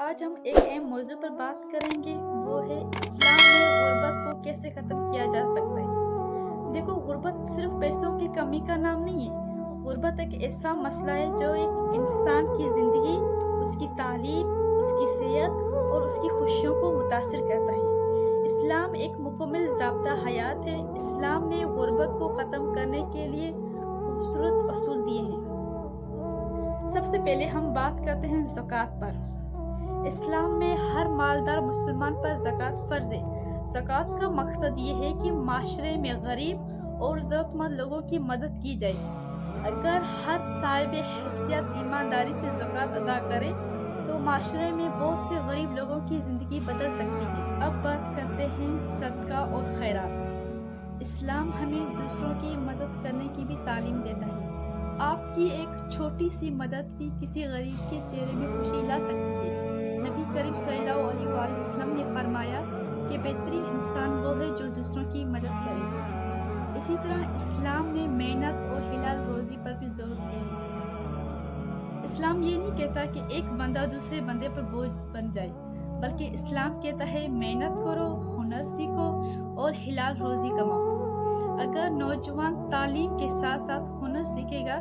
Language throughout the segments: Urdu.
آج ہم ایک اہم موضوع پر بات کریں گے، وہ ہے اسلام میں غربت کو کیسے ختم کیا جا سکتا ہے۔ دیکھو، غربت صرف پیسوں کی کمی کا نام نہیں ہے۔ غربت ایک ایسا مسئلہ ہے جو ایک انسان کی زندگی، اس کی تعلیم، اس کی صحت اور اس کی خوشیوں کو متاثر کرتا ہے۔ اسلام ایک مکمل ضابطہ حیات ہے۔ اسلام نے غربت کو ختم کرنے کے لیے خوبصورت اصول دیے ہیں۔ سب سے پہلے ہم بات کرتے ہیں زکوٰۃ پر۔ اسلام میں ہر مالدار مسلمان پر زکوٰۃ فرض ہے۔ زکوٰۃ کا مقصد یہ ہے کہ معاشرے میں غریب اور ضرورت مند لوگوں کی مدد کی جائے۔ اگر ہر صاحب حیثیت ایمانداری سے زکوٰۃ ادا کرے تو معاشرے میں بہت سے غریب لوگوں کی زندگی بدل سکتی ہے۔ اب بات کرتے ہیں صدقہ اور خیرات۔ اسلام ہمیں دوسروں کی مدد کرنے کی بھی تعلیم دیتا ہے۔ آپ کی ایک چھوٹی سی مدد بھی کسی غریب کے چہرے میں خوشی لا سکتی ہے۔ نبی کریم صلی اللہ علیہ وآلہ وسلم نے فرمایا کہ بہترین انسان وہ ہے جو دوسروں کی مدد کرے۔ اسی طرح اسلام نے محنت اور حلال روزی پر بھی زور دیا ہے۔ اسلام یہ نہیں کہتا کہ ایک بندہ دوسرے بندے پر بوجھ بن جائے، بلکہ اسلام کہتا ہے محنت کرو، ہنر سیکھو اور حلال روزی کماؤ۔ اگر نوجوان تعلیم کے ساتھ ساتھ ہنر سیکھے گا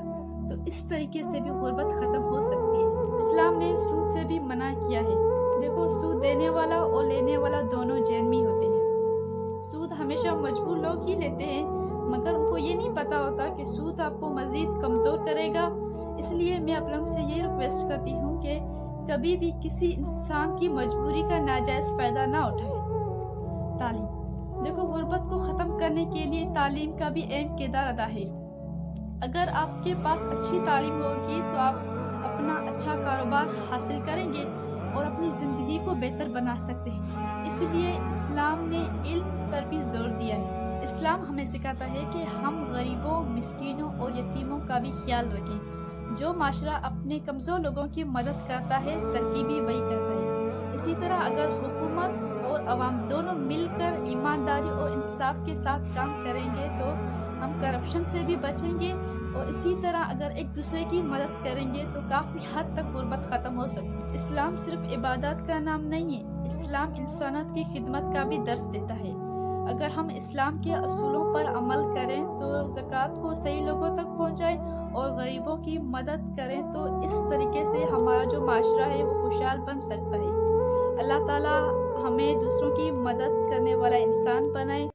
تو اس طریقے سے بھی غربت ختم ہو سکتی ہے۔ اسلام نے سود سے بھی منع کیا ہے۔ دیکھو، سود دینے والا اور لینے والا دونوں جہنمی میں ہوتے ہیں۔ سود ہمیشہ مجبور لوگ ہی لیتے ہیں، مگر ان کو یہ نہیں پتا ہوتا کہ سود آپ کو مزید کمزور کرے گا۔ اس لیے میں آپ لوگوں سے یہ ریکویسٹ کرتی ہوں کہ کبھی بھی کسی انسان کی مجبوری کا ناجائز فائدہ نہ اٹھائے۔ تعلیم۔ دیکھو، غربت کو ختم کرنے کے لیے تعلیم کا بھی اہم کردار ادا ہے۔ اگر آپ کے پاس اچھی تعلیم ہوگی تو آپ اپنا اچھا کاروبار حاصل کریں گے اور اپنی زندگی کو بہتر بنا سکتے ہیں۔ اس لیے اسلام نے علم پر بھی زور دیا ہے۔ اسلام ہمیں سکھاتا ہے کہ ہم غریبوں، مسکینوں اور یتیموں کا بھی خیال رکھیں۔ جو معاشرہ اپنے کمزور لوگوں کی مدد کرتا ہے، ترقی بھی وہی کرتا ہے۔ اسی طرح اگر حکومت اور عوام دونوں مل کر ایمانداری اور انصاف کے ساتھ کام کریں گے تو ہم کرپشن سے بھی بچیں گے، اور اسی طرح اگر ایک دوسرے کی مدد کریں گے تو کافی حد تک غربت ختم ہو سکتی ہے۔ اسلام صرف عبادات کا نام نہیں ہے، اسلام انسانیت کی خدمت کا بھی درس دیتا ہے۔ اگر ہم اسلام کے اصولوں پر عمل کریں تو زکوٰۃ کو صحیح لوگوں تک پہنچائیں اور غریبوں کی مدد کریں تو اس طریقے سے ہمارا جو معاشرہ ہے وہ خوشحال بن سکتا ہے۔ اللہ تعالیٰ ہمیں دوسروں کی مدد کرنے والا انسان بنائے۔